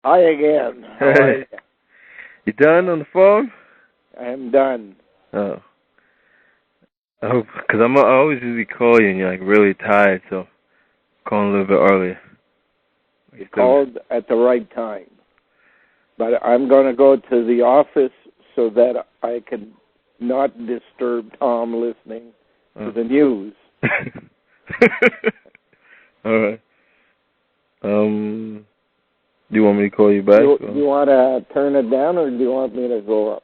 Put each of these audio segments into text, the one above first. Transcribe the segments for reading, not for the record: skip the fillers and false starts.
Hi again. How are you? You done on the phone? I'm done. Oh. Oh, because I always usually call you and you're like really tired, so I'm calling a little bit earlier. You called at the right time. But I'm going to go to the office so that I can not disturb Tom listening to the news. All right. Do you want me to call you back? Do you want to turn it down or do you want me to go up?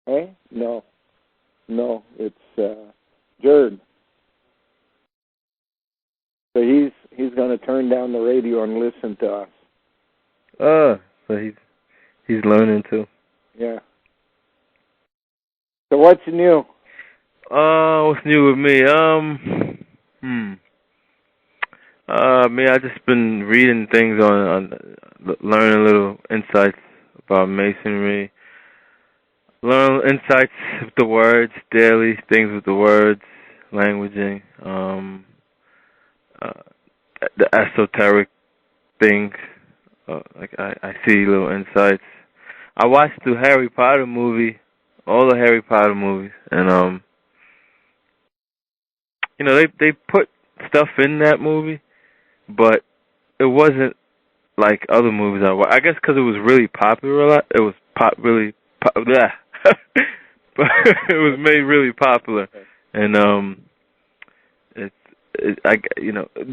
Hey? No, it's Jared. So he's going to turn down the radio and listen to us. Oh, so he's learning too. Yeah. So what's new? What's new with me? Me, I just been reading things on learning little insights about masonry. Learn insights with the words, daily things with the words, languaging, the esoteric things. Like I see little insights. I watched the Harry Potter movie, all the Harry Potter movies, and they put stuff in that movie, but it wasn't like other movies I watched. I guess because it was really popular a lot. It was but it was made really popular, and the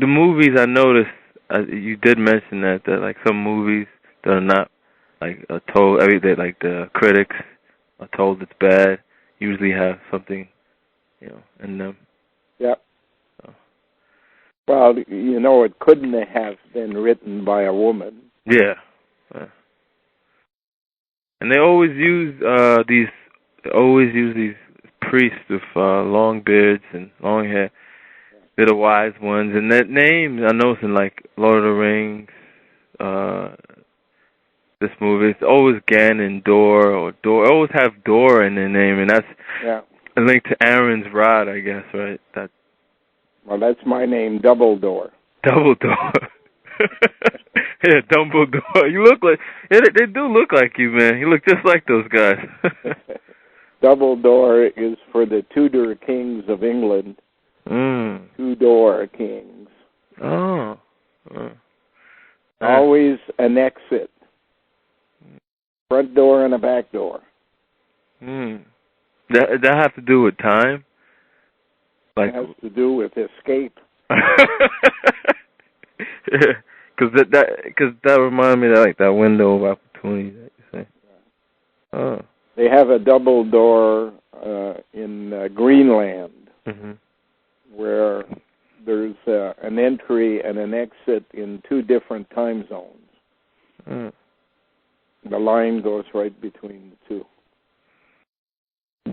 movies I noticed. You did mention that like some movies that are not like told every day, like the critics are told it's bad, usually have something, in them. Yep. So. Well, it couldn't have been written by a woman. Yeah. And they always use these priests with long beards and long hair. They're the wise ones, and that names I noticed in like Lord of the Rings, this movie, it's always Ganondorf or Dor. Always have Dor in their name, and that's a link to Aaron's rod, I guess, right? Well, that's my name, Dumbledore. Dumbledore. Yeah, Dumbledore. You look like they do look like you, man. You look just like those guys. Dumbledore is for the Tudor kings of England. Tudor kings. Oh. Always an exit. Front door and a back door. That have to do with time? Like, it has to do with escape. Yeah, because that reminded me of that window of opportunity that you say. Oh. They have a double door in Greenland, where there's an entry and an exit in two different time zones. The line goes right between the two.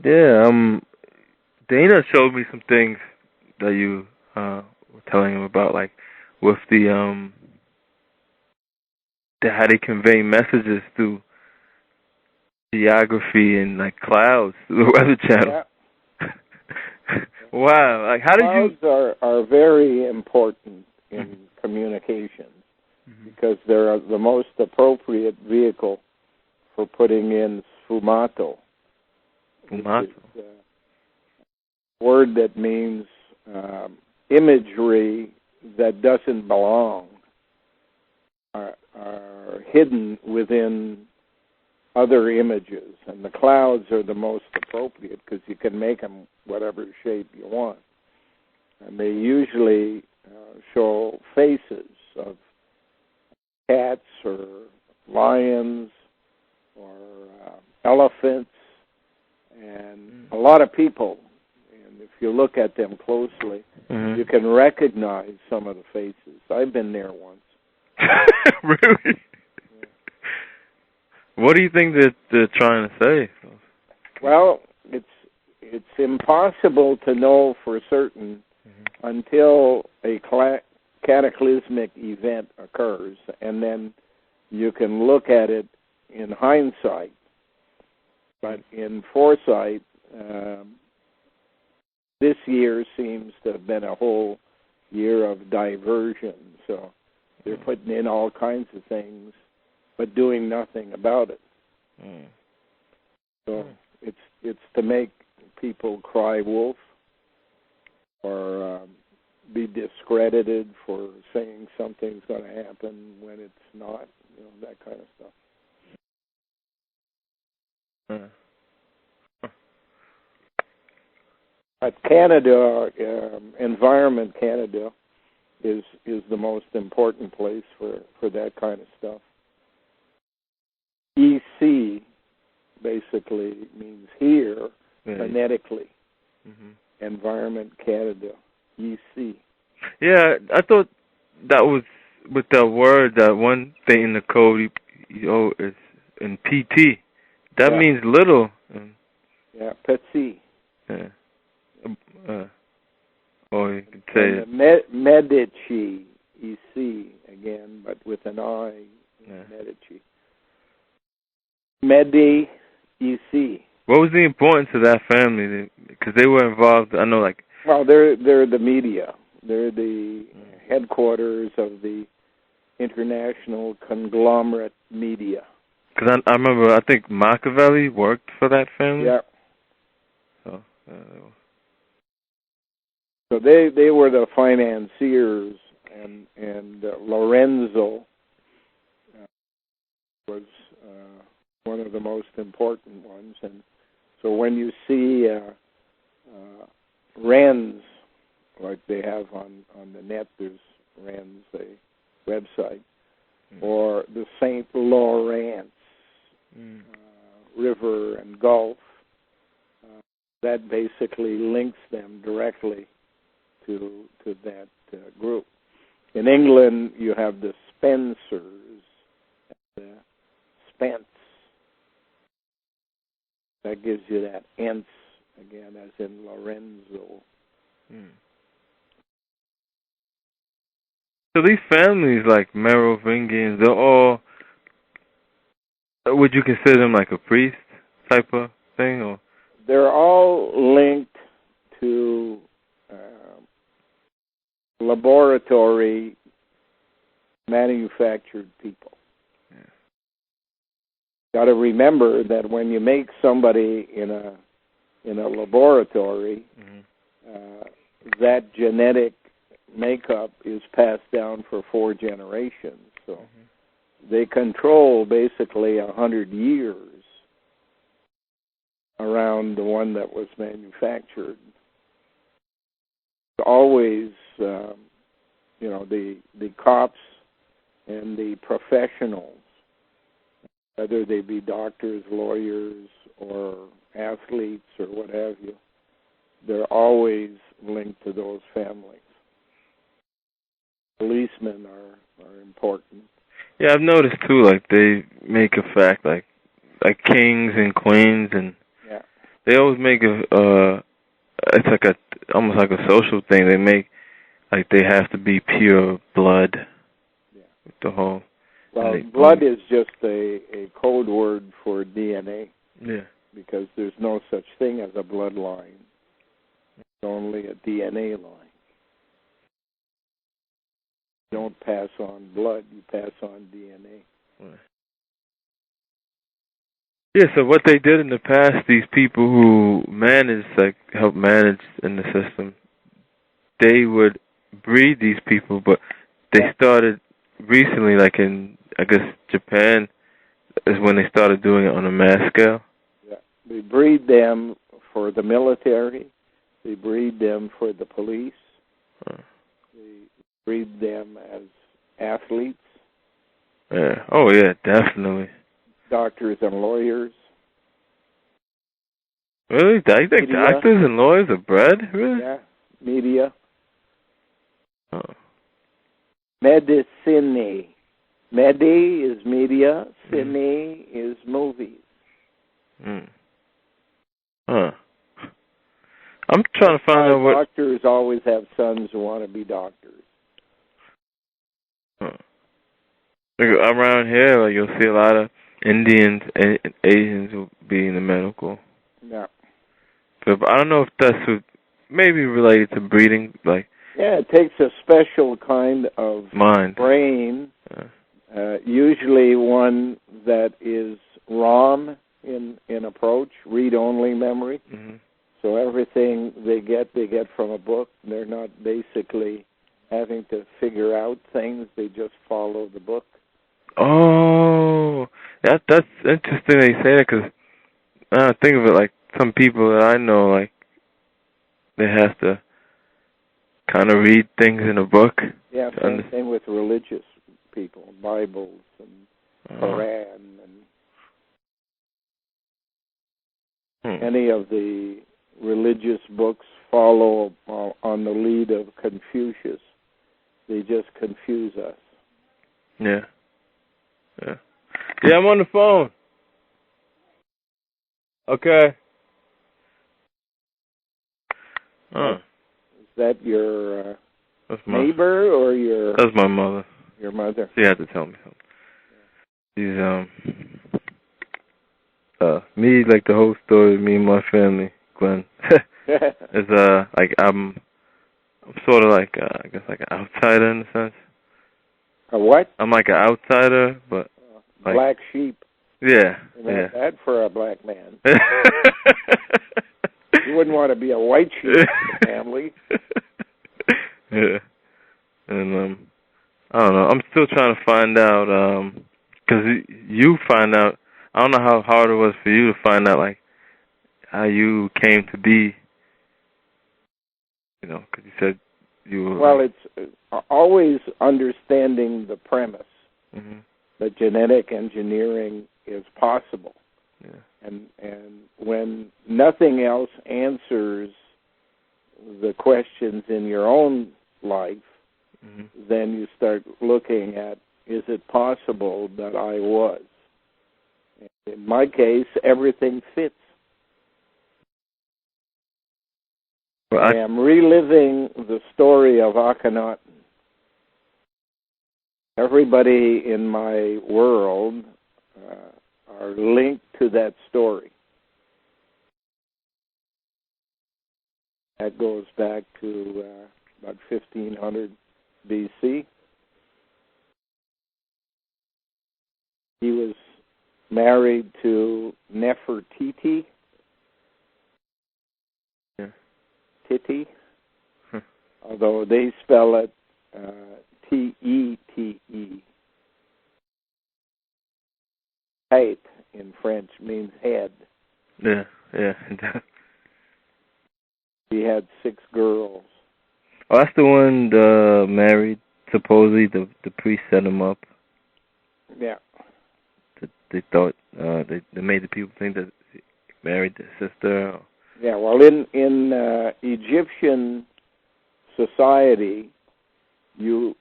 Yeah, Dana showed me some things that you were telling him about, like with the how they convey messages through geography and like clouds through the Weather Channel. Yeah. Wow! Like, how did clouds are very important in communication because they're the most appropriate vehicle for putting in sfumato. Sfumato. A word that means imagery that doesn't belong are hidden within other images, and the clouds are the most appropriate because you can make them whatever shape you want. And they usually show faces of cats or lions or elephants and a lot of people. And if you look at them closely, you can recognize some of the faces. I've been there once. Really? What do you think that they're trying to say? Well, it's impossible to know for certain until a cataclysmic event occurs, and then you can look at it in hindsight. But in foresight, this year seems to have been a whole year of diversion. So They're putting in all kinds of things, but doing nothing about it. So it's to make people cry wolf or be discredited for saying something's going to happen when it's not, that kind of stuff. But Canada, Environment Canada, is the most important place for that kind of stuff. EC basically means here, phonetically. Environment Canada, EC. Yeah, I thought that was with that word, that one thing in the code, is in PT. That means little. Yeah, petit. Yeah. Or you could say Medici, EC again, but with an I. Medici. Medi, EC. What was the importance of that family? Because they were involved. I know, like. Well, they're the media. They're the headquarters of the international conglomerate media. Because I remember, I think Machiavelli worked for that family. Yeah. So they were the financiers, and Lorenzo was one of the most important ones. And so when you see Wren's, like they have on the net, there's Wren's, the website, or the St. Lawrence River and Gulf, that basically links them directly to that group. In England, you have the Spencers, the Spence. That gives you that ence again, as in Lorenzo. So these families, like Merovingians, they're all, would you consider them like a priest type of thing? Or they're all linked to laboratory manufactured people. Got to remember that when you make somebody in a laboratory, that genetic makeup is passed down for 4 generations. So they control basically 100 years around the one that was manufactured. Always, the cops and the professionals, whether they be doctors, lawyers, or athletes, or what have you, they're always linked to those families. Policemen are important. Yeah, I've noticed too. Like they make a fact, like kings and queens, and they always make it's like almost like a social thing. They make like they have to be pure blood. With the whole. Well, blood is just a code word for DNA. Yeah. Because there's no such thing as a bloodline. It's only a DNA line. You don't pass on blood, you pass on DNA. Right. Yeah, so what they did in the past, these people who help manage in the system, they would breed these people, but they started recently, like in, I guess, Japan, is when they started doing it on a mass scale. Yeah. They breed them for the military. They breed them for the police. They breed them as athletes. Yeah. Oh, yeah, definitely. Doctors and lawyers. Really? You think doctors and lawyers are bred? Really? Yeah. Media. Oh. Medicine. Medi is media. Cine is movies. Huh. I'm trying to find out what... Doctors always have sons who want to be doctors. Huh. Like around here, like, you'll see a lot of Indians and Asians who be in the medical. Yeah. But I don't know if that's maybe related to breeding, like... Yeah, it takes a special kind of mind. brain, usually one that is ROM in approach, read-only memory. Mm-hmm. So everything they get from a book. They're not basically having to figure out things. They just follow the book. Oh, that's interesting that you say that, because I think of it like some people that I know, like, they have to kind of read things in a book. Yeah, same thing with religious people, Bibles and Quran and any of the religious books follow on the lead of Confucius. They just confuse us. Yeah. Yeah, I'm on the phone. Okay. Is that your that's neighbor or your... That's my mother. Your mother? She had to tell me something. She's, me, like the whole story, me and my family, Glen, is, like, I'm sort of like, I guess, like an outsider in a sense. A what? I'm like an outsider, but... like, black sheep. Yeah. Not bad for a black man. You wouldn't want to be a white sheep in the family. Yeah. And, I don't know. I'm still trying to find out, because you find out, I don't know how hard it was for you to find out, like, how you came to be, you know, because you said you were... Well, it's always understanding the premise that genetic engineering is possible. Yeah. And when nothing else answers the questions in your own life, then you start looking at, is it possible that I was? In my case, everything fits. Well, I am reliving the story of Akhenaten. Everybody in my world are linked to that story. That goes back to about 1500 BC. He was married to Nefertiti. Yeah. Titi. Although they spell it T-E-T-E. Tête in French means head. Yeah. He had 6 girls. Oh, that's the one married, supposedly, the priest set him up. Yeah. They thought, they made the people think that he married their sister. Yeah, well, in Egyptian society, you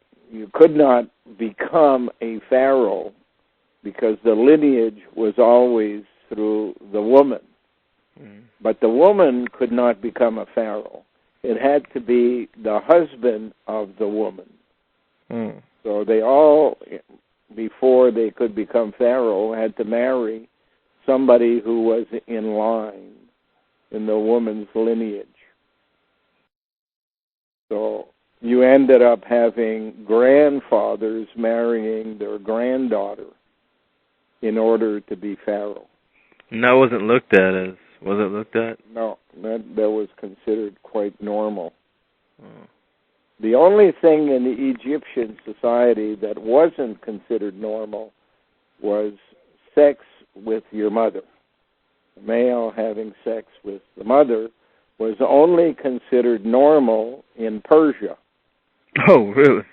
could not become a pharaoh because the lineage was always through the woman. But the woman could not become a pharaoh. It had to be the husband of the woman. So they all, before they could become pharaoh, had to marry somebody who was in line in the woman's lineage. So you ended up having grandfathers marrying their granddaughter in order to be pharaoh. And that wasn't looked at as... Was it looked at? No, that was considered quite normal. The only thing in the Egyptian society that wasn't considered normal was sex with your mother. The male having sex with the mother was only considered normal in Persia. Oh, really?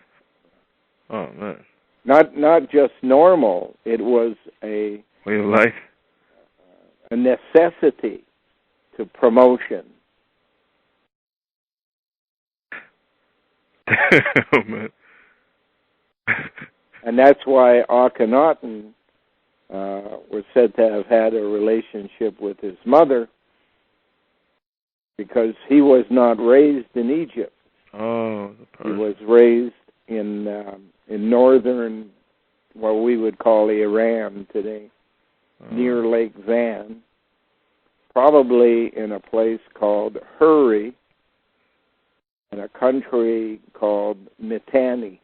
Oh, man. Not just normal, it was a way of life. A necessity to promotion. Oh, man. And that's why Akhenaten was said to have had a relationship with his mother, because he was not raised in Egypt. Oh, he was raised in northern, what we would call Iran today, near Lake Van, probably in a place called Hurry, in a country called Mitanni.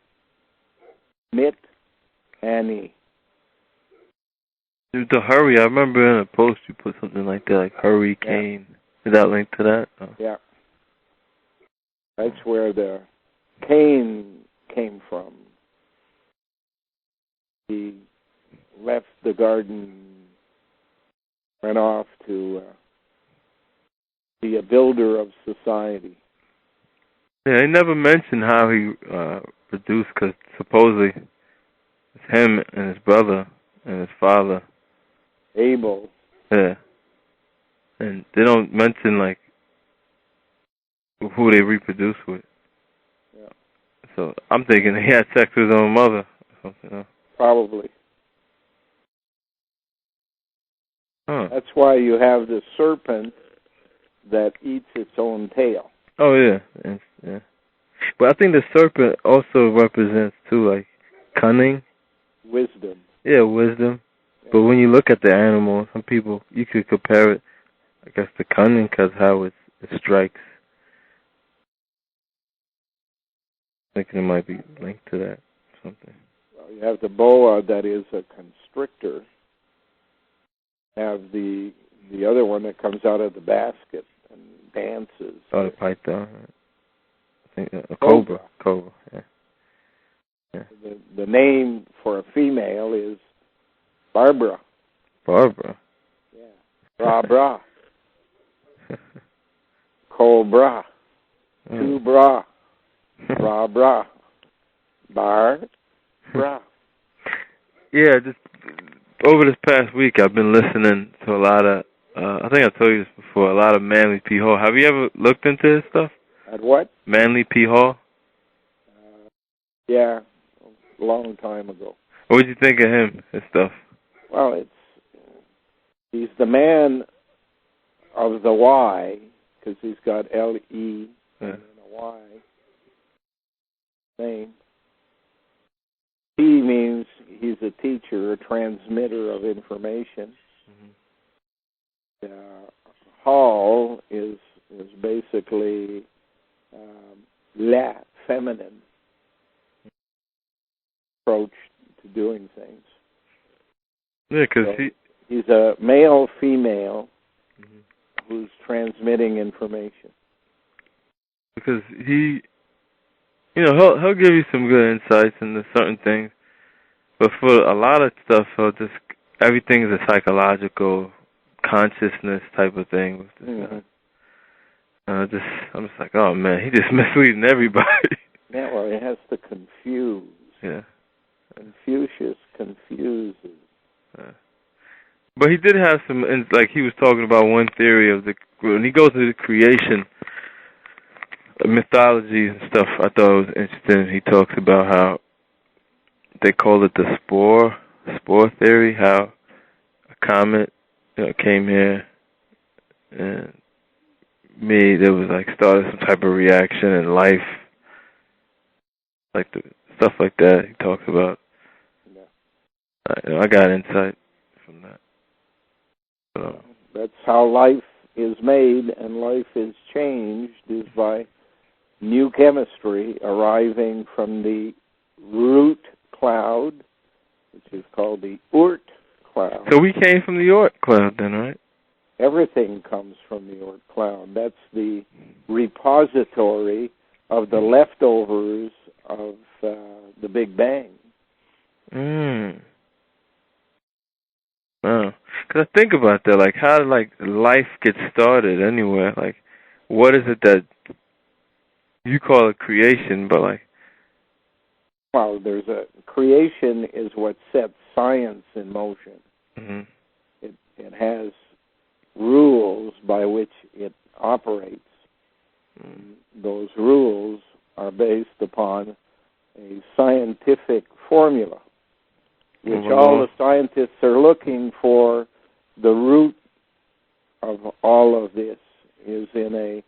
Mitanni. The hurry, I remember in a post you put something like that, like hurricane. Yeah. Is that linked to that? Oh. Yeah. That's where the cane came from. He left the garden, went off to be a builder of society. Yeah, he never mentioned how he produced, because supposedly it's him and his brother and his father. Abel. Yeah. And they don't mention, like, who they reproduce with. Yeah. So I'm thinking he had sex with his own mother or something. Huh? Probably. Huh. That's why you have the serpent that eats its own tail. Oh, yeah. Yeah. But I think the serpent also represents, too, like, cunning. Wisdom. Yeah, wisdom. Yeah. But when you look at the animal, some people, you could compare it, I guess, to cunning, because how it strikes. I think it might be linked to that, something. Well, you have the boa that is a constrictor. Have the other one that comes out of the basket and dances. Oh, the python. I think a cobra. Cobra, yeah. Yeah. The name for a female is Barbara. Barbara? Yeah. Bra-bra. Cobra. Two bra. Bra-bra. Bar-bra. Yeah, just over this past week, I've been listening to a lot of, I think I told you this before, a lot of Manly P. Hall. Have you ever looked into his stuff? At what? Manly P. Hall? Yeah, a long time ago. What did you think of him, his stuff? Well, he's the man of the Y, because he's got L-E and a Y name. P means he's a teacher, a transmitter of information. Hall is basically la, feminine approach to doing things. Yeah, because so he's a male-female who's transmitting information. Because he, he'll give you some good insights into certain things, but for a lot of stuff, everything is a psychological consciousness type of thing. I'm just like, oh man, he just misleading everybody. Yeah, well, it has to confuse. Yeah. Confucius confuses. But he did have some, like he was talking about one theory of when he goes to the creation mythologies and stuff, I thought it was interesting. He talks about how they call it the spore theory, how a comet came here and there was started some type of reaction in life, like the stuff like that he talks about. I got insight from that. So. That's how life is made and life is changed, is by new chemistry arriving from the root cloud, which is called the Oort cloud. So we came from the Oort cloud then, right? Everything comes from the Oort cloud. That's the repository of the leftovers of the Big Bang. Oh. Because I think about that, like, how did, life get started anywhere? Like, what is it that you call it creation, but, Well, there's creation is what sets science in motion. Mm-hmm. It has rules by which it operates. Those rules are based upon a scientific formula, which all the scientists are looking for. The root of all of this is in a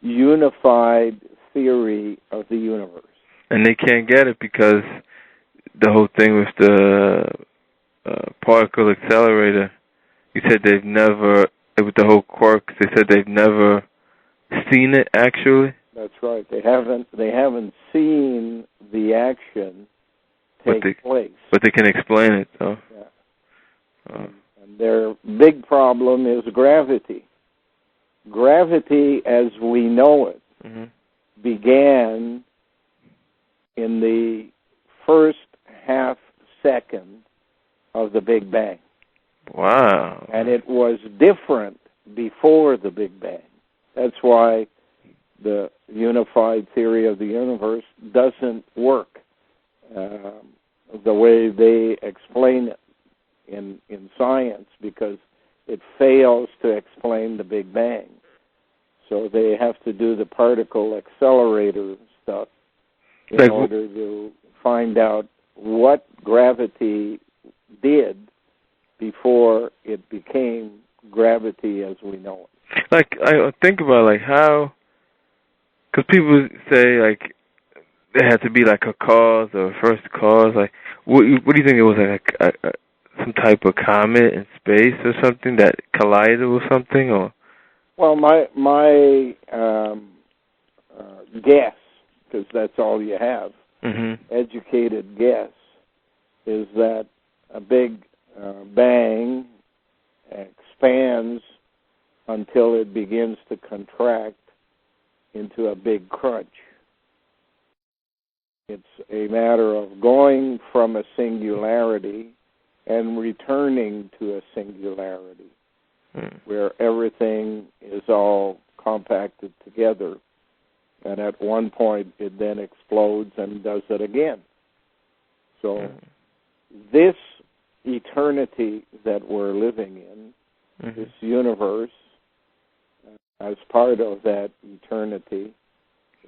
unified theory of the universe. And they can't get it because the whole thing with the particle accelerator, you said they've never, with the whole quarks, they said they've never seen it actually? That's right. They haven't seen the action take place. But they can explain it, though. Yeah. And their big problem is gravity. Gravity, as we know it, began in the first half second of the Big Bang. Wow. And it was different before the Big Bang. That's why the unified theory of the universe doesn't work the way they explain it in science, because it fails to explain the Big Bang. So they have to do the particle accelerator stuff in order to find out what gravity did before it became gravity as we know it. Like, I think about, like, how, because people say, like, there had to be, like, a cause or a first cause. Like, what do you think it was, like, some type of comet in space or something that collided with something, or? Well, my guess, because that's all you have, educated guess, is that a big bang expands until it begins to contract into a big crunch. It's a matter of going from a singularity and returning to a singularity, where everything is all compacted together, and at one point it then explodes and does it again. So this eternity that we're living in, this universe, as part of that eternity,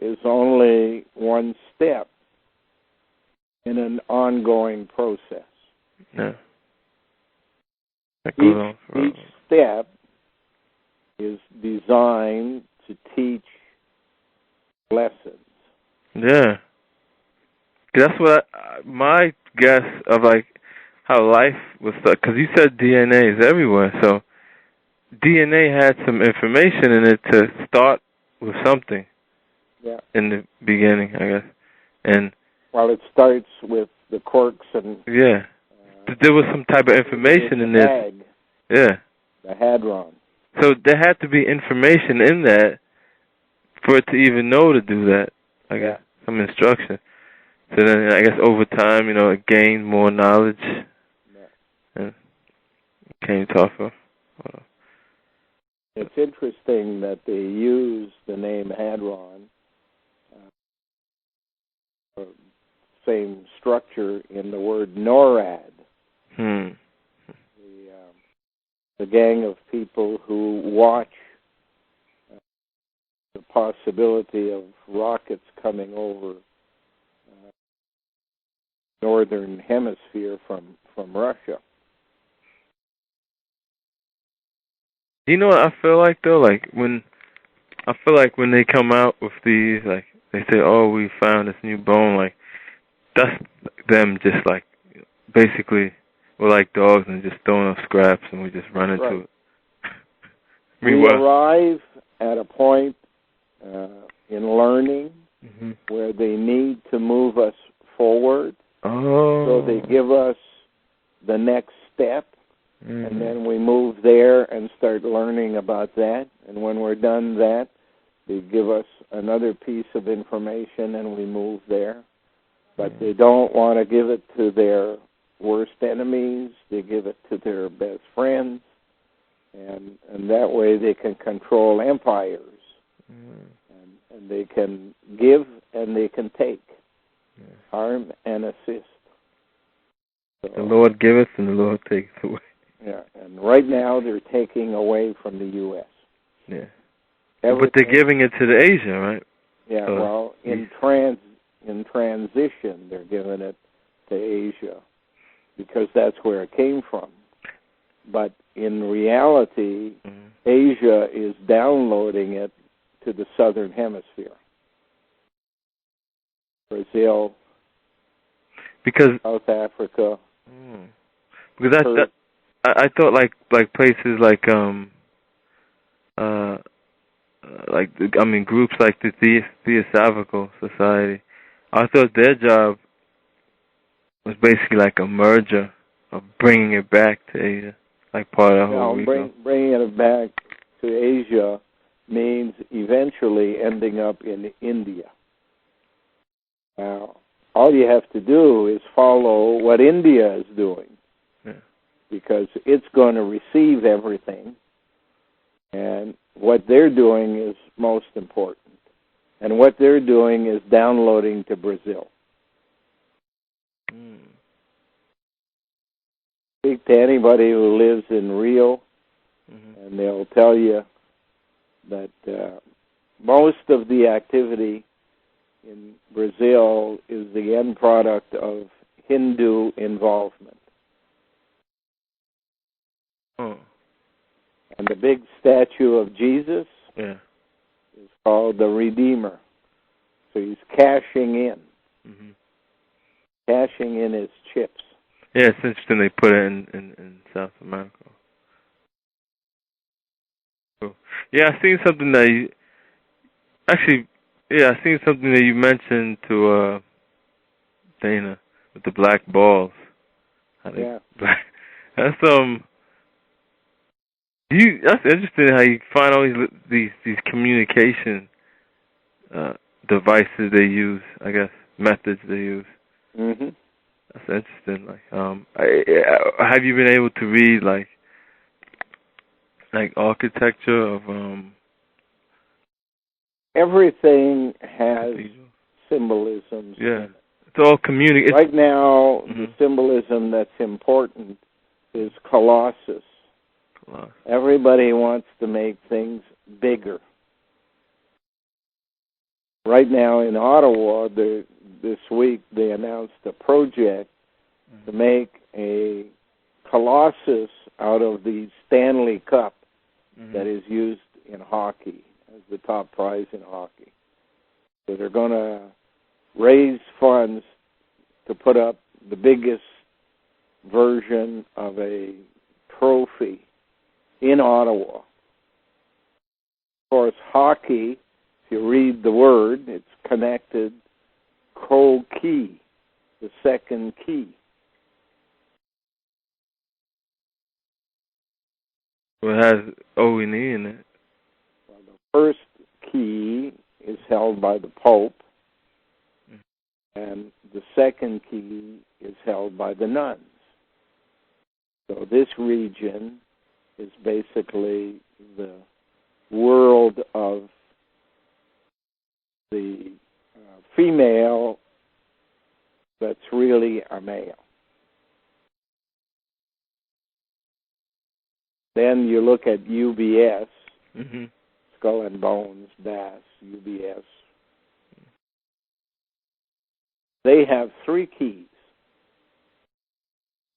is only one step in an ongoing process. Yeah. Each step is designed to teach lessons. Yeah. That's what my guess of, like, how life was, because you said DNA is everywhere, so DNA had some information in it to start with something. Yeah. In the beginning, I guess. And well, it starts with the quarks and there was some type of information in this. Yeah. The hadron. So there had to be information in that for it to even know to do that. I guess some instruction. So then, I guess over time, it gained more knowledge and became tougher. It's interesting that they use the name hadron, same structure in the word NORAD. The gang of people who watch the possibility of rockets coming over northern hemisphere from Russia. You know what I feel like, though? Like, when they come out with these, like, they say, oh, we found this new bone, like, that's them just, like, basically, we're like dogs and just throwing up scraps and we just run into it. We arrive at a point in learning where they need to move us forward. So they give us the next step, and then we move there and start learning about that. And when we're done that, they give us another piece of information and we move there. But they don't want to give it to their worst enemies. They give it to their best friends. And that way they can control empires. And they can give and they can take. Harm and assist. So, the Lord giveth and the Lord taketh away. Yeah, and right now they're taking away from the U.S. Yeah. But they're giving it to the Asia, right? Yeah, so, well, in transition they're giving it to Asia because that's where it came from. But in reality, Asia is downloading it to the southern hemisphere. Brazil, because South Africa. Because I thought like places like groups like the Theosophical Society. I thought their job was basically like a merger of bringing it back to Asia, like part of the whole region. Bringing it back to Asia means eventually ending up in India. Now, all you have to do is follow what India is doing, because it's going to receive everything, and what they're doing is most important. And what they're doing is downloading to Brazil. Speak to anybody who lives in Rio, and they'll tell you that most of the activity in Brazil is the end product of Hindu involvement. And the big statue of Jesus is called the Redeemer. So he's cashing in. Cashing in his chips. Yeah, it's interesting they put it in South America. Cool. Yeah, I seen something that you... Actually, yeah, I seen something that you mentioned to Dana with the black balls. Yeah. That's that's interesting how you find all these communication devices they use. I guess methods they use. That's interesting. Like, have you been able to read like architecture of Everything has symbolisms. Yeah, it's all communicated. Right now, the symbolism that's important is Colossus. Everybody wants to make things bigger. Right now in Ottawa, this week, they announced a project to make a Colossus out of the Stanley Cup that is used in hockey as the top prize in hockey. So they're going to raise funds to put up the biggest version of a trophy in Ottawa. Of course, hockey, if you read the word, it's connected co-key, the second key. Well, it has O-E-N in it. Well, the first key is held by the Pope, and the second key is held by the nuns. So this region is basically the world of the female that's really a male. Then you look at UBS, Skull and Bones, BAS, UBS. They have 3 keys.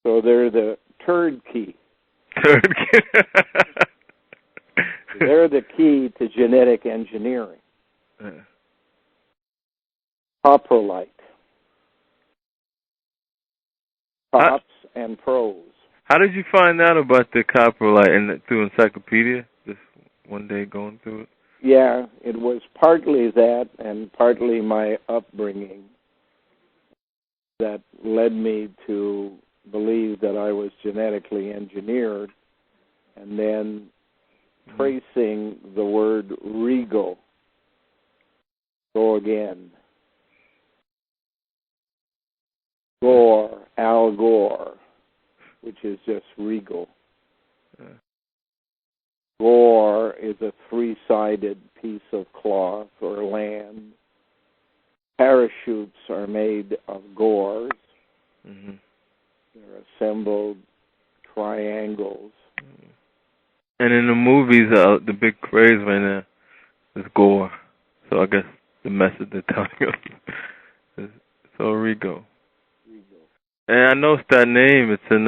So they're the third key. Third key. They're the key to genetic engineering. Coprolite. Cops and pros. How did you find out about the coprolite? Through encyclopedia? Just one day going through it? Yeah, it was partly that and partly my upbringing that led me to believe that I was genetically engineered, and then tracing the word regal. Go again. Gore, Al Gore, which is just regal. Gore is a 3-sided piece of cloth or land. Parachutes are made of gores. They're assembled triangles. And in the movies, the big craze right now is gore. So I guess the message they're telling us is so regal. And I noticed that name. It's in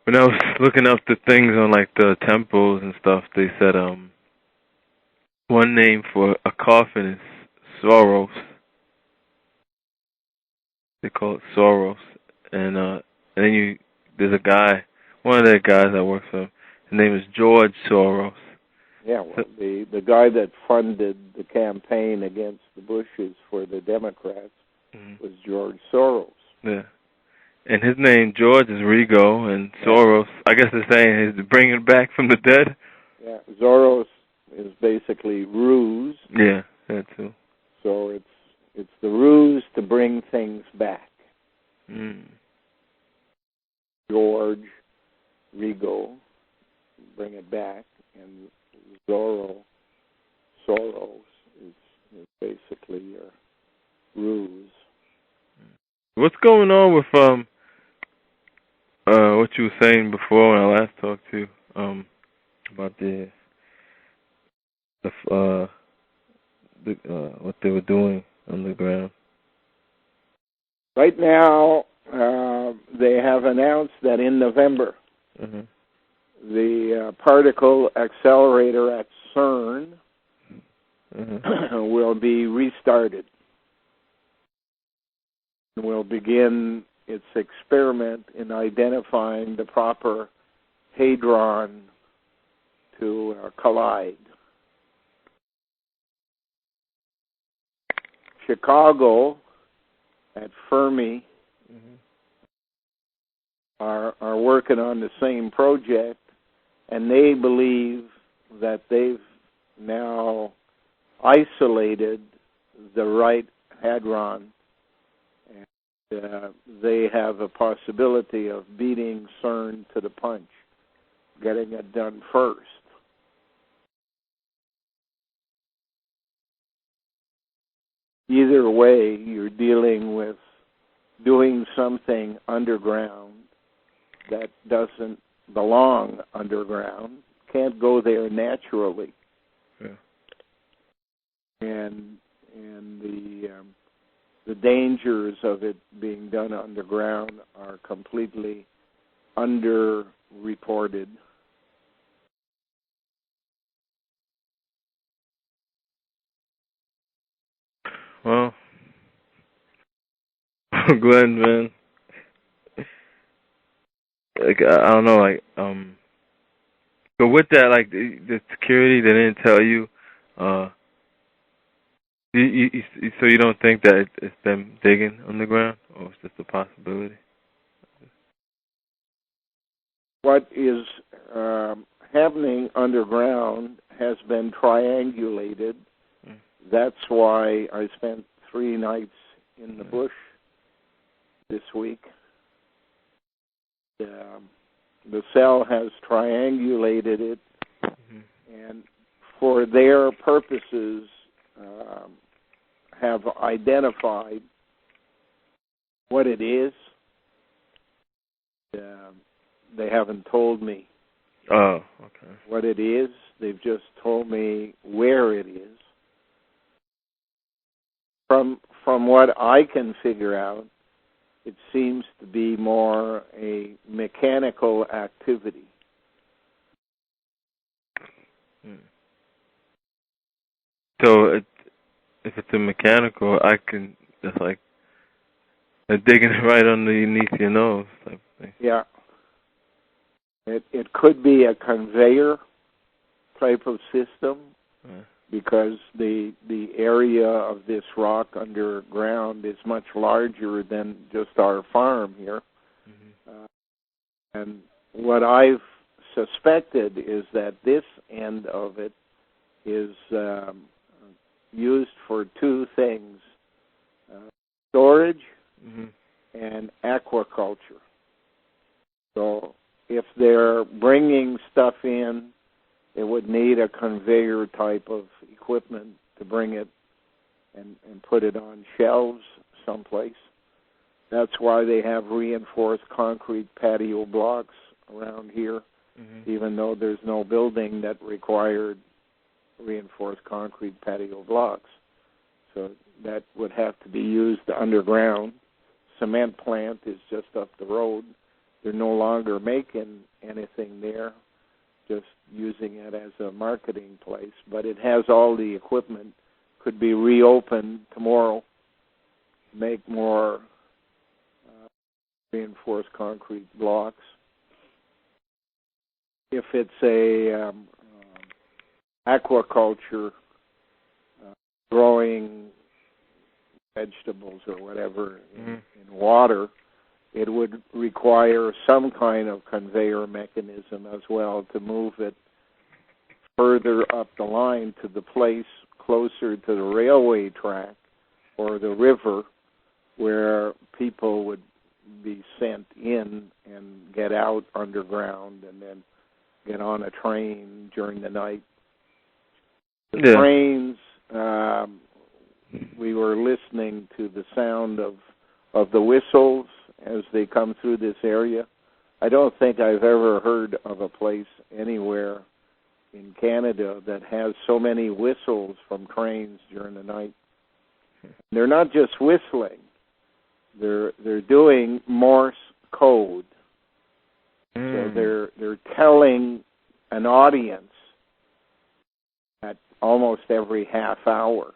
when I was looking up the things on like the temples and stuff, they said one name for a coffin is Soros. They call it Soros. And then there's a guy, one of the guys that works for him. His name is George Soros. Yeah, well, the guy that funded the campaign against the Bushes for the Democrats was George Soros. Yeah. And his name, George, is Rigo, and Soros, I guess they're saying he's bringing it back from the dead. Yeah, Soros is basically ruse. Yeah, that too. So it's the ruse to bring things back. George, Rigo, bring it back, and Soros is basically a ruse. What's going on with what you were saying before when I last talked to you about the what they were doing underground? Right now, they have announced that in November, the particle accelerator at CERN will be restarted. Will begin its experiment in identifying the proper hadron to collide. Chicago at Fermi are working on the same project, and they believe that they've now isolated the right hadron, and they have a possibility of beating CERN to the punch, getting it done first. Either way, you're dealing with doing something underground that doesn't belong underground, can't go there naturally. And the dangers of it being done underground are completely underreported. Well, Glen, man, like I don't know, like so with that, like the security, they didn't tell you. So you don't think that it's them digging underground, or it's just a possibility? What is happening underground has been triangulated. That's why I spent 3 nights in the bush this week. The cell has triangulated it, and for their purposes have identified what it is. They haven't told me what it is. They've just told me where it is. From what I can figure out, it seems to be more a mechanical activity. So if it's a mechanical, I can just like they're digging it right underneath your nose type of thing. Yeah. It could be a conveyor type of system because the area of this rock underground is much larger than just our farm here. And what I've suspected is that this end of it is used for 2 things, storage and aquaculture. So if they're bringing stuff in, it would need a conveyor type of equipment to bring it and put it on shelves someplace. That's why they have reinforced concrete patio blocks around here, even though there's no building that required reinforced concrete patio blocks. So that would have to be used underground. Cement plant is just up the road. They're no longer making anything there, just using it as a marketing place. But it has all the equipment, could be reopened tomorrow, make more reinforced concrete blocks. If it's a aquaculture, growing vegetables or whatever in water, it would require some kind of conveyor mechanism as well to move it further up the line to the place closer to the railway track or the river where people would be sent in and get out underground and then get on a train during the night. The trains, we were listening to the sound of the whistles as they come through this area. I don't think I've ever heard of a place anywhere in Canada that has so many whistles from trains during the night. They're not just whistling. They're doing Morse code. So they're telling an audience at almost every half hour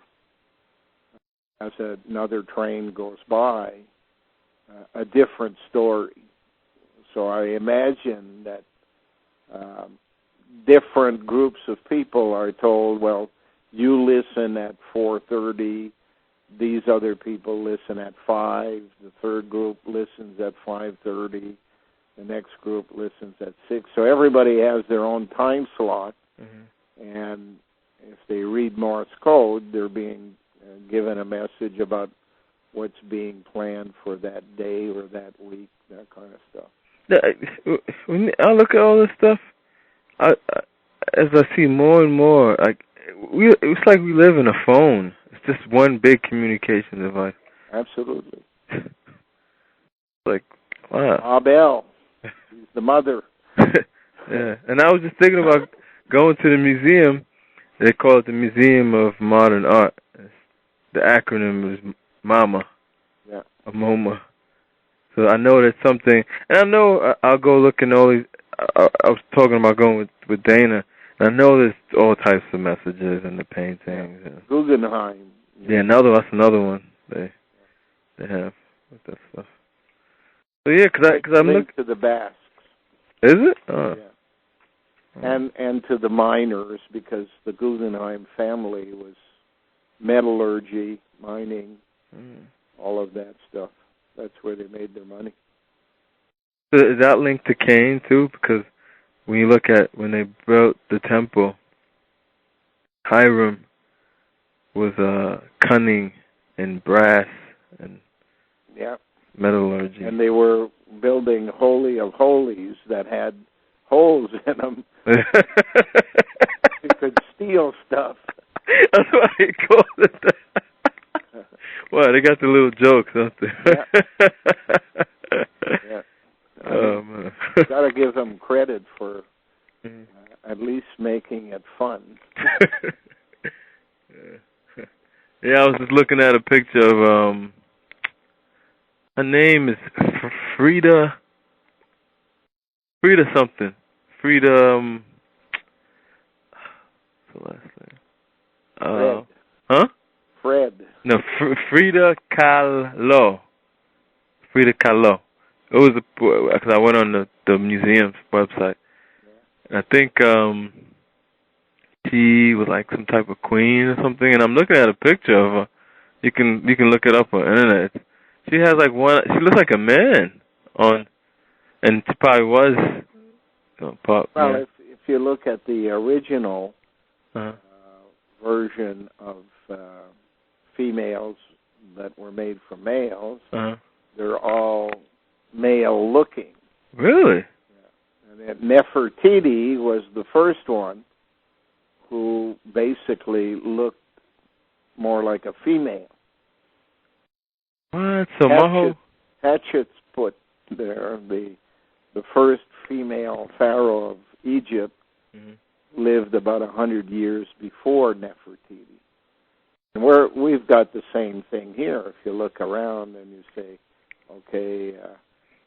as another train goes by a different story. So I imagine that different groups of people are told, well, you listen at 4:30, these other people listen at 5, the third group listens at 5:30, the next group listens at 6. So everybody has their own time slot, and if they read Morse code, they're being given a message about what's being planned for that day or that week, that kind of stuff. When I look at all this stuff, as I see more and more, it's like we live in a phone. It's just one big communication device. Absolutely. Like, wow. Abel, she's the mother. Yeah, and I was just thinking about going to the museum. They call it the Museum of Modern Art. The acronym is MAMA. Yeah. Or MoMA. So I know there's something, and I know I'll go look in all these. I was talking about going with Dana, and I know there's all types of messages in the paintings. Yeah. Guggenheim. Yeah, that's another one they have with that stuff. So yeah, because I'm looking to the Basques. Is it? Oh. Yeah. And to the miners, because the Guggenheim family was metallurgy, mining, all of that stuff. That's where they made their money. So is that linked to Cain too? Because when you look at when they built the temple, Hiram was cunning in brass and metallurgy. And they were building Holy of Holies that had holes in them. You could steal stuff. That's why he called it that. Well, they got the little jokes, don't they? Yeah. Oh, man. Got to give them credit for at least making it fun. Yeah, I was just looking at a picture of, her name is Frida something. Frida, what's the last name? Fred. Huh? Fred. No, Frida Kahlo. Frida Kahlo. It was because I went on the museum's website. Yeah. And I think she was like some type of queen or something. And I'm looking at a picture of her. You can look it up on the internet. She has like she looks like a man and she probably was. Well, if you look at the original version of females that were made for males, they're all male-looking. Really? Yeah. And Nefertiti was the first one who basically looked more like a female. What? So Hatchet's put there, the first female pharaoh of Egypt lived about 100 years before Nefertiti. And we've got the same thing here. If you look around and you say, okay,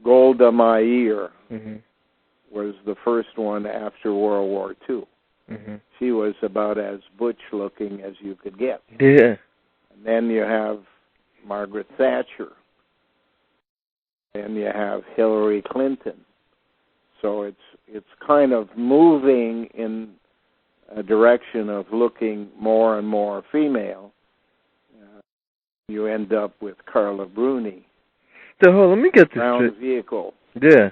Golda Meir was the first one after World War II. She was about as butch-looking as you could get. Yeah. And then you have Margaret Thatcher. And you have Hillary Clinton. So it's kind of moving in a direction of looking more and more female, you end up with Carla Bruni. So, hold on, let me get this Brown straight. vehicle. Yeah.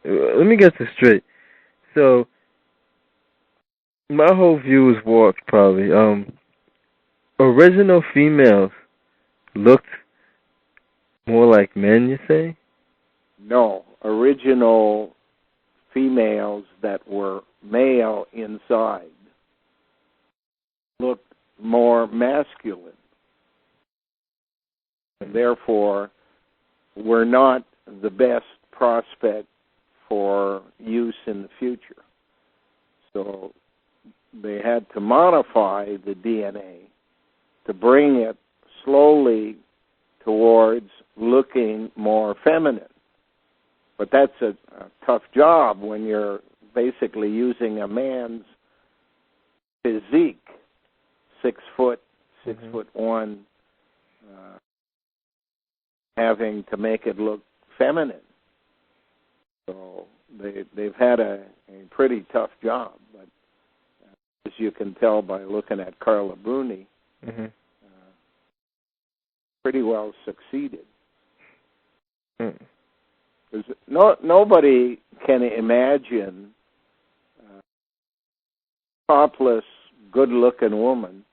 Let me get this straight. So, my whole view is warped, probably. Original females looked more like men, you say? No, original females that were male inside looked more masculine, and therefore were not the best prospect for use in the future. So they had to modify the DNA to bring it slowly towards looking more feminine. But that's a tough job when you're basically using a man's physique, 6 foot, 6'1", having to make it look feminine. So they've had a pretty tough job. But as you can tell by looking at Carla Bruni, pretty well succeeded. Because nobody can imagine a topless, good-looking woman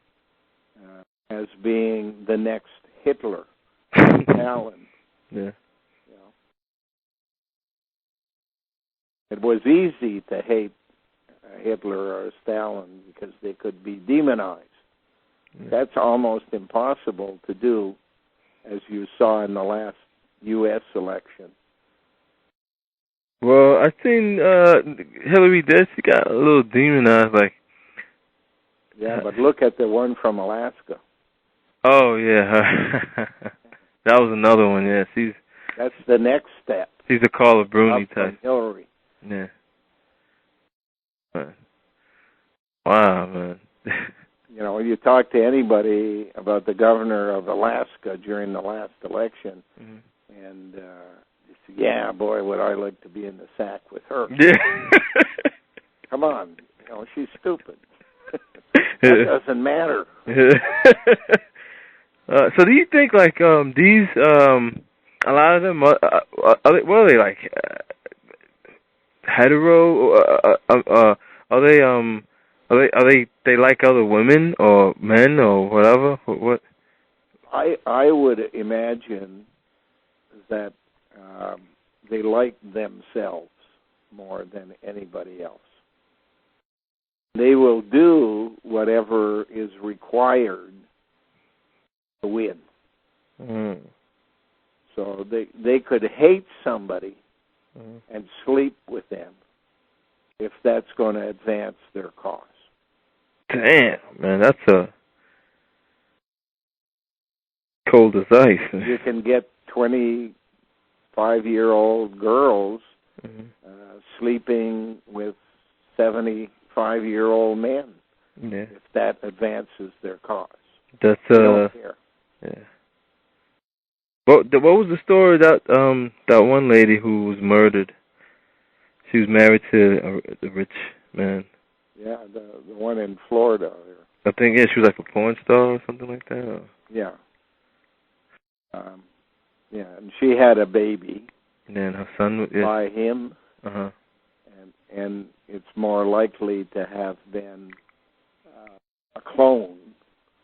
as being the next Hitler, Stalin. Yeah. You know. It was easy to hate Hitler or Stalin because they could be demonized. Yeah. That's almost impossible to do, as you saw in the last U.S. election. Well, I seen Hillary did. She got a little demonized, like. Yeah, but look at the one from Alaska. Oh yeah, that was another one. Yeah, That's the next step. She's a Carla Bruni type. Hillary. Yeah. Wow, man. You know, you talk to anybody about the governor of Alaska during the last election, and yeah, boy, would I like to be in the sack with her. Yeah. Come on, you know, she's stupid. That doesn't matter. So do you think, like, these, a lot of them, what are they, like, hetero? Are they like other women or men or whatever? What? I would imagine that they like themselves more than anybody else. They will do whatever is required to win. So they could hate somebody and sleep with them if that's going to advance their cause. Damn, man, that's a cold as ice. You can get 25-year-old girls sleeping with 75-year-old men if that advances their cause. That's they don't care. Yeah. What was the story that that one lady who was murdered? She was married to a rich man. Yeah, the one in Florida. I think she was like a porn star or something like that. Or? Yeah. Yeah, and she had a baby. And then her son by him. And it's more likely to have been a clone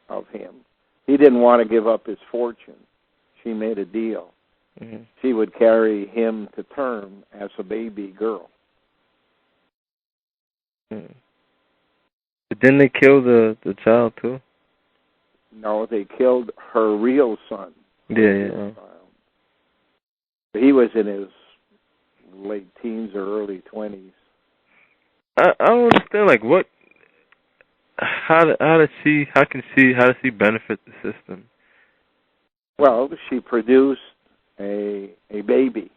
of him. He didn't want to give up his fortune. She made a deal. She would carry him to term as a baby girl. But didn't they kill the child too? No, they killed her real son. Yeah. He was in his late teens or early 20s. I don't understand, like, what. How does she benefit the system? Well, she produced a baby,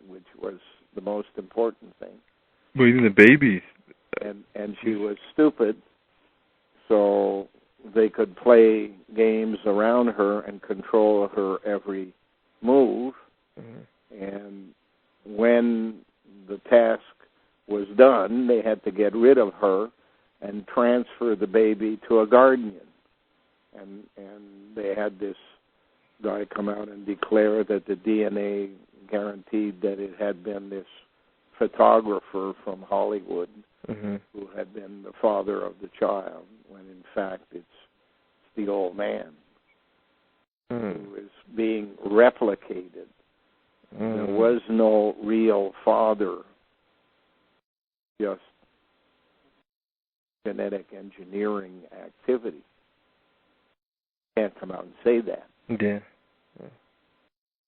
which was the most important thing. But even the babies. And she was stupid, so they could play games around her and control her every move. And when the task was done, they had to get rid of her and transfer the baby to a guardian. And they had this guy come out and declare that the DNA guaranteed that it had been this photographer from Hollywood who had been the father of the child, when in fact it's the old man who is being replicated. There was no real father, just genetic engineering activity. Can't come out and say that. Yeah.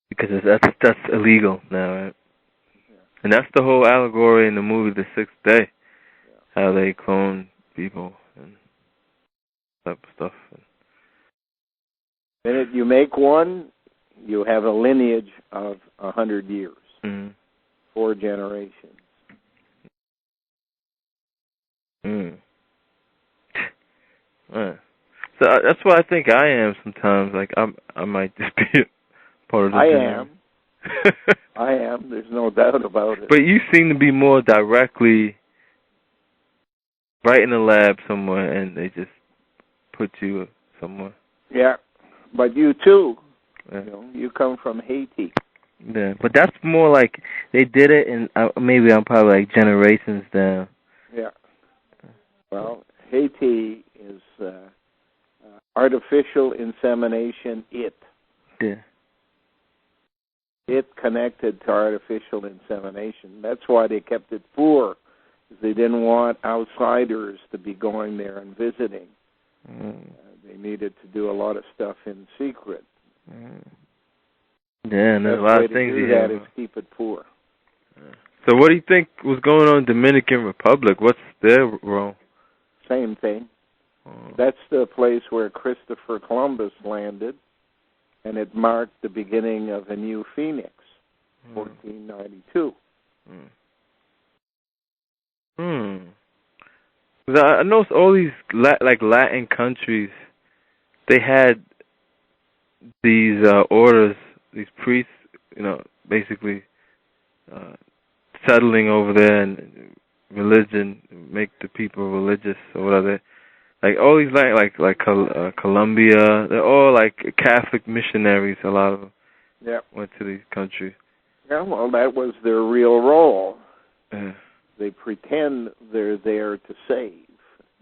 Because that's illegal now, right? Yeah. And that's the whole allegory in the movie The Sixth Day, how they clone people and type of stuff. The minute you make one, you have a lineage of 100 years, 4 generations. So that's what I think I am sometimes. Like I might just be part of the I am. There's no doubt about it. But you seem to be more directly right in the lab somewhere, and they just put you somewhere. Yeah, but you too. Yeah. You come from Haiti. Yeah, but that's more like they did it, and maybe I'm probably like generations down. Yeah. Well, Haiti is artificial insemination. Yeah. It connected to artificial insemination. That's why they kept it poor, because they didn't want outsiders to be going there and visiting. They needed to do a lot of stuff in secret. Yeah, and there's a lot of things. The best way to do that is keep it poor. So what do you think was going on in Dominican Republic? What's their role? Same thing. That's the place where Christopher Columbus landed, and it marked the beginning of a new Phoenix, 1492. I noticed all these Latin countries, they had these orders, these priests, basically settling over there, and religion, make the people religious or whatever. Like all these like Colombia, they're all like Catholic missionaries. A lot of them went to these countries. Yeah, well, that was their real role. Yeah. They pretend they're there to save.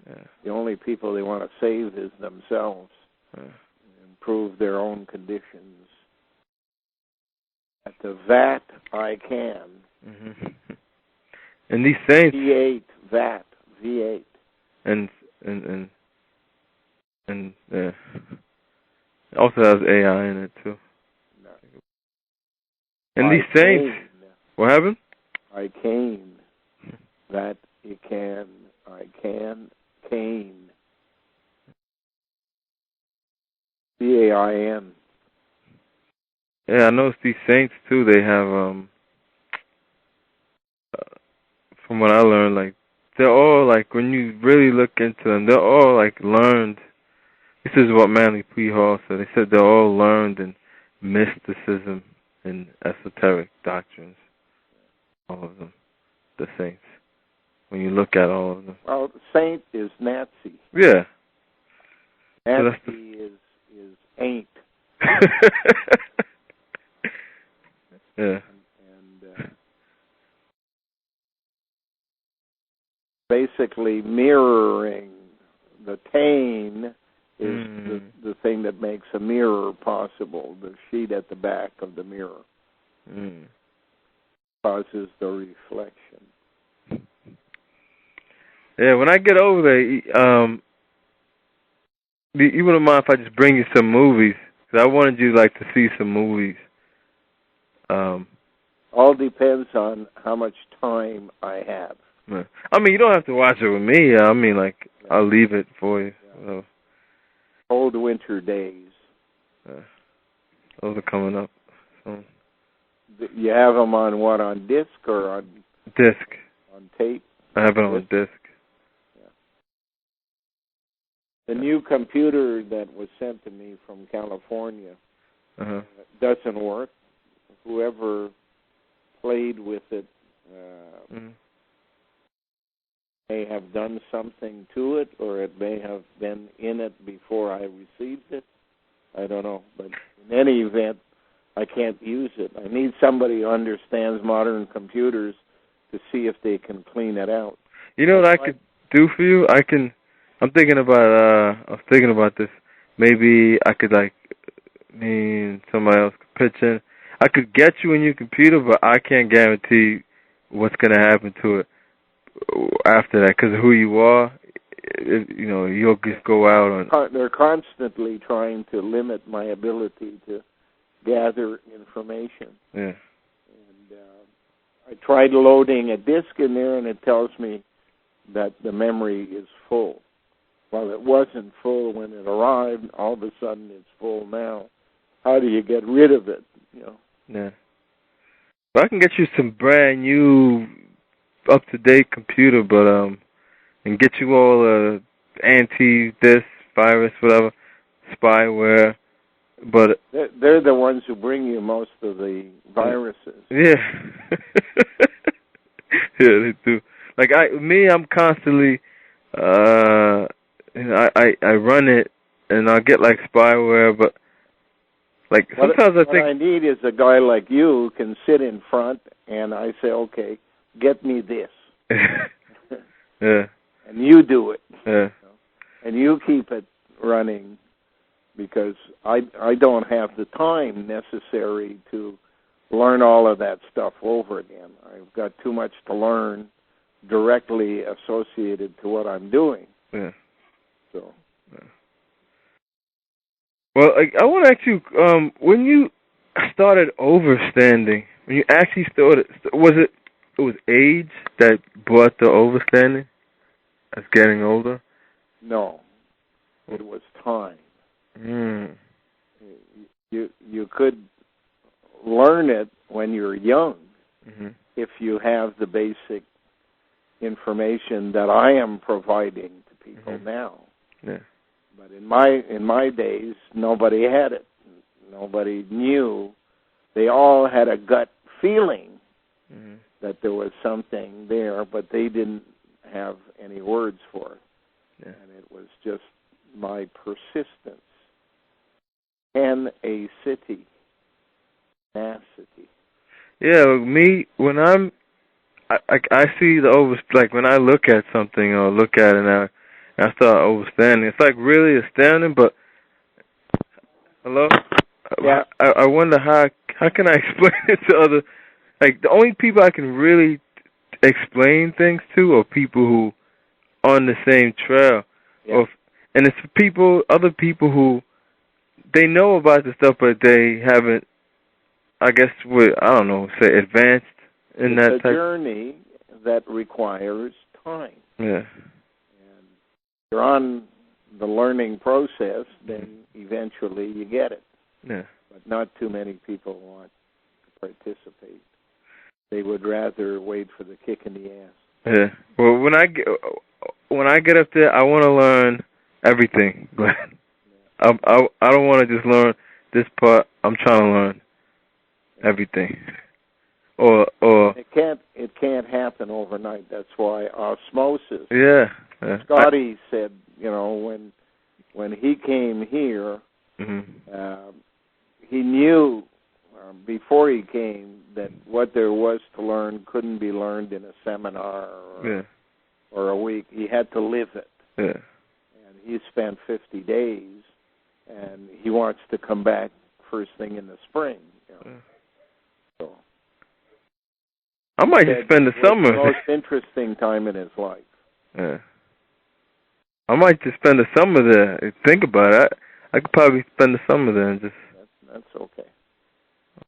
Yeah. The only people they want to save is themselves. Improve their own conditions. At the VAT, I can. And these saints. V8, VAT, V8. And yeah. It also has AI in it too. No. And these saints. What happened? I came. That you can. I can. Cane. CAIN. Yeah, I noticed these saints too. They have from what I learned, like they're all like, when you really look into them, they're all like learned. This is what Manly P. Hall said. They said they're all learned in mysticism and esoteric doctrines. All of them, the saints. When you look at all of them. Well, saint is Nazi. Yeah. Nazi is ain't. Yeah. And basically mirroring the tane is the thing that makes a mirror possible. The sheet at the back of the mirror causes the reflection. Yeah, when I get over there, you wouldn't mind if I just bring you some movies? Because I wanted you to see some movies. All depends on how much time I have. I mean, you don't have to watch it with me. I mean, I'll leave it for you. Yeah. Cold winter days. Those are coming up. So. You have them on what, on disc or on... Disc. On tape? I have it on disc. Yeah. The new computer that was sent to me from California doesn't work. Whoever played with it may have done something to it, or it may have been in it before I received it. I don't know. But in any event, I can't use it. I need somebody who understands modern computers to see if they can clean it out. You know what I could do for you? I'm thinking about this. Maybe I could, like, me and somebody else could pitch in. I could get you a new computer, but I can't guarantee what's going to happen to it after that, because of who you are. You'll just go out on... They're constantly trying to limit my ability to gather information. Yeah. And I tried loading a disk in there, and it tells me that the memory is full. Well, it wasn't full when it arrived. All of a sudden, it's full now. How do you get rid of it? Yeah. But I can get you some brand new, up-to-date computer, but and get you all anti-this, virus, whatever, spyware. But they're the ones who bring you most of the viruses. Yeah. Yeah, they do. Like I'm constantly, I run it, and I'll get like spyware, but like sometimes I think what I need is a guy like you who can sit in front, and I say, okay, get me this. Yeah. And you do it. Yeah. And you keep it running, because I don't have the time necessary to learn all of that stuff over again. I've got too much to learn directly associated to what I'm doing. Yeah. So. Yeah. Well, I want to ask you, when you started overstanding, when you actually started, was it age that brought the overstanding as getting older? No, it was time. You could learn it when you're young, if you have the basic information that I am providing to people now. Yeah. But in my days, nobody had it. Nobody knew. They all had a gut feeling that there was something there, but they didn't have any words for it. Yeah. And it was just my persistence. Can a city, tenacity. Yeah, me, when I see the like when I look at something or look at it and I start overstanding, it's like really astounding, but hello? Yeah. I wonder how can I explain it to other, like the only people I can really explain things to are people who are on the same trail. Yeah. And it's other people who they know about the stuff, but they haven't, I guess, say advanced in that type. It's a journey that requires time. Yeah. And if you're on the learning process, then eventually you get it. Yeah. But not too many people want to participate. They would rather wait for the kick in the ass. Yeah. Well, when I get up there, I want to learn everything, Glenn. I don't want to just learn this part. I'm trying to learn everything. Or it can't happen overnight. That's why osmosis. Yeah. Scotty said, when he came here, he knew before he came that what there was to learn couldn't be learned in a seminar or a week. He had to live it. Yeah. And he spent 50 days, and he wants to come back first thing in the spring. So I might just spend the summer. The most interesting time in his life. Yeah. I might just spend the summer there. Think about it. I could probably spend the summer there and just... That's okay.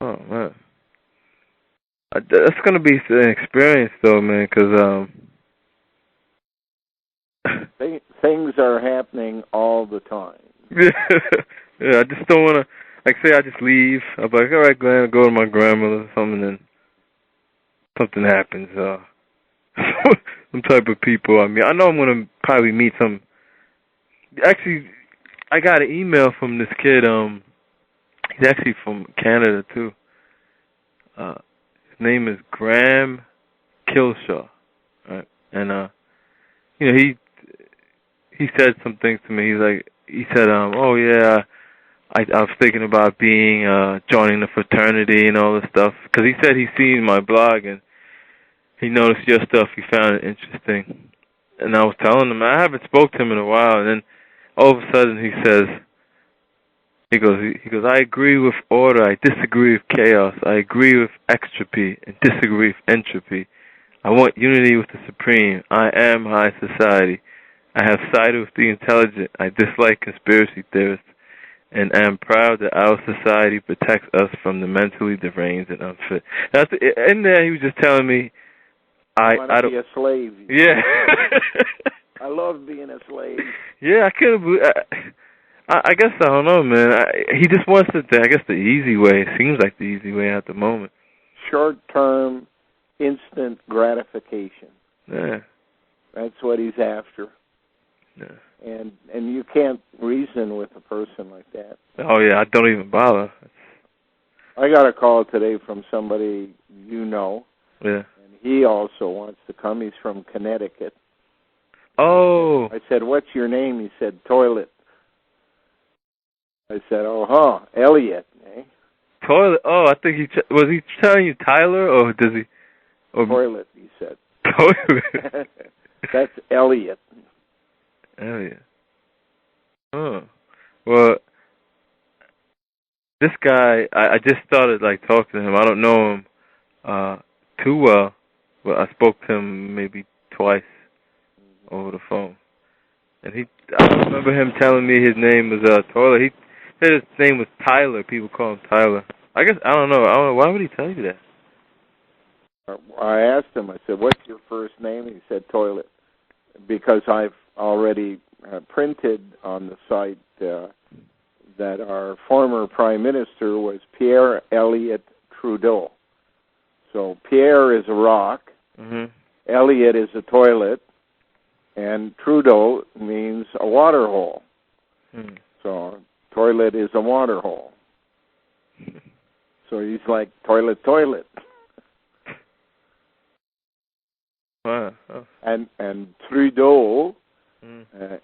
Oh, man. That's going to be an experience, though, man, because... Things are happening all the time. Yeah, I just don't want to... Like, say I just leave. I'm like, all right, Glenn, I'll go to my grandmother's or something, and something happens. Some type of people. I mean, I know I'm going to probably meet some... Actually, I got an email from this kid. He's actually from Canada, too. His name is Graham Kilshaw. Right? And you know, he said some things to me. He said, oh yeah, I was thinking about being joining the fraternity and all this stuff, because he said he seen my blog and he noticed your stuff. He found it interesting, and I was telling him I haven't spoke to him in a while, and then all of a sudden he says, he goes, I agree with order, I disagree with chaos. I agree with extropy and disagree with entropy. I want unity with the supreme. I am high society. I have sided with the intelligent. I dislike conspiracy theorists, and am proud that our society protects us from the mentally deranged and unfit. That's in there. He was just telling me, I don't be a slave. Yeah. I love being a slave. Yeah, I couldn't believe. I guess I don't know, man. He just wants I guess the easy way. It seems like the easy way at the moment. Short-term, instant gratification. Yeah. That's what he's after. Yeah. And you can't reason with a person like that. Oh yeah, I don't even bother. I got a call today from somebody you know. Yeah. And he also wants to come. He's from Connecticut. Oh. I said, what's your name? He said, Toilet. I said, Elliot, eh? Toilet. Oh, I think was he telling you Tyler, or does he? Or, Toilet, he said. Toilet. That's Elliot. Elliot. Oh. Well, this guy, I just started talking to him. I don't know him too well, but I spoke to him maybe twice over the phone. And I remember him telling me his name was Toilet. He said his name was Tyler. People call him Tyler. I don't know. Why would he tell you that? I asked him, I said, what's your first name? He said, Toilet. Because I've already printed on the site that our former Prime Minister was Pierre Elliott Trudeau. So Pierre is a rock, Elliott is a toilet, and Trudeau means a water hole. So toilet is a water hole. So he's like, toilet, toilet. Wow. Oh. And Trudeau,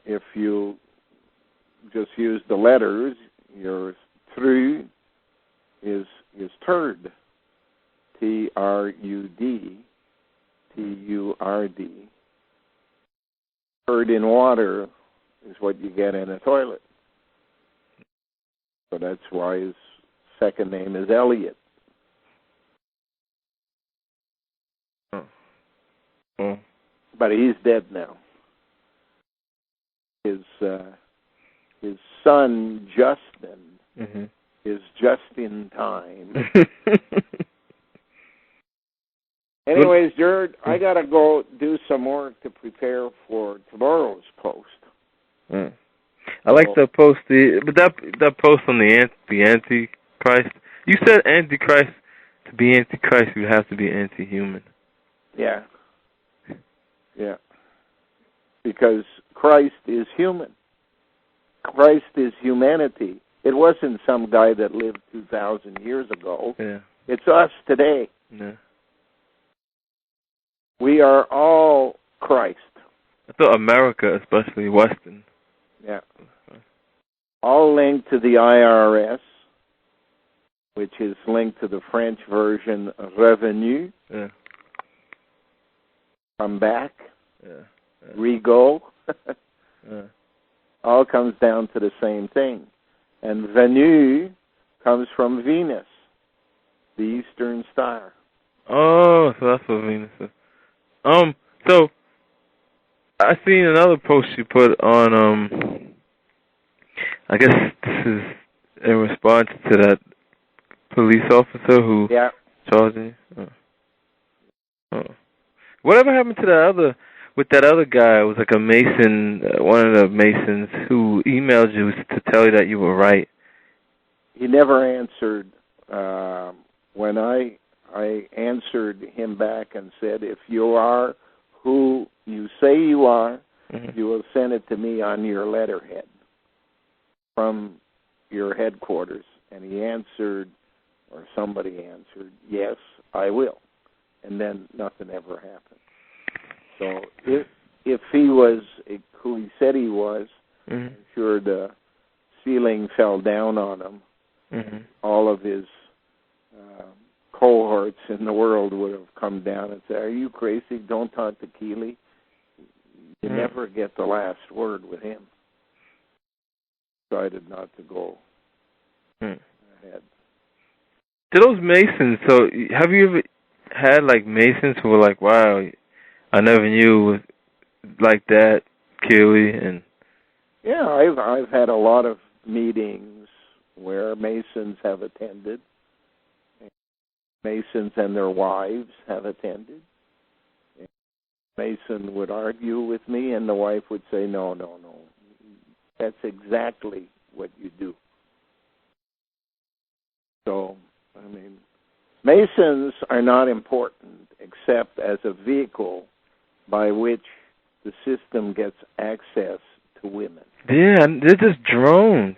if you just use the letters, your Tru is turd. T-R-U-D, T-U-R-D. Turd in water is what you get in a toilet. So that's why his second name is Elliot. Oh. But he's dead now. His son, Justin, is just in time. Anyways, Jared, I got to go do some work to prepare for tomorrow's post. I like the post, but that post on the Antichrist. You said Antichrist. To be Antichrist, you have to be anti-human. Yeah. Yeah. Because Christ is human. Christ is humanity. It wasn't some guy that lived 2,000 years ago. Yeah. It's us today. Yeah. We are all Christ. I thought America, especially Western. Yeah. All linked to the IRS, which is linked to the French version Revenu. Yeah. Come back. Yeah. Rego. Yeah. All comes down to the same thing. And Venu comes from Venus, the Eastern Star. Oh, so that's what Venus is. So I seen another post you put on. I guess this is in response to that police officer who charged you. Oh. Whatever happened to that other guy? It was like a Mason, one of the Masons who emailed you to tell you that you were right. He never answered. When I answered him back and said, if you are who you say you are, you will send it to me on your letterhead from your headquarters. And he answered, or somebody answered, yes, I will. And then nothing ever happened. So if he was who he said he was, Mm-hmm. I'm sure the ceiling fell down on him. Mm-hmm. All of his cohorts in the world would have come down and said, "Are you crazy? Don't talk to Kealey. You never get the last word with him." Decided not to go ahead. To those Masons, so have you ever had like Masons who were like, "Wow, I never knew like that, Kealey," and Yeah, I've had a lot of meetings where Masons have attended. Masons and their wives have attended. Mason would argue with me, and the wife would say, no. That's exactly what you do. So, I mean, Masons are not important except as a vehicle by which the system gets access to women. yeah, they're just drones.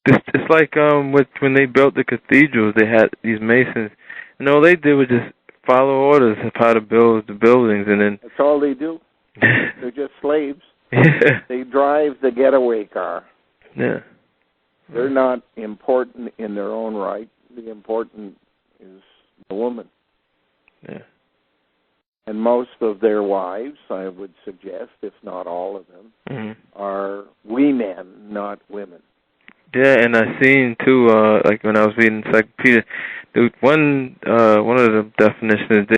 It's like when they built the cathedrals, they had these Masons, and all they did was just follow orders of how to build the buildings, and then That's all they do. They're just slaves. Yeah. They drive the getaway car. Yeah. They're not important in their own right. The important is the woman. Yeah. And most of their wives, I would suggest, if not all of them, are we men, not women. Yeah, and I seen too, like when I was reading Encyclopedia, one of the definitions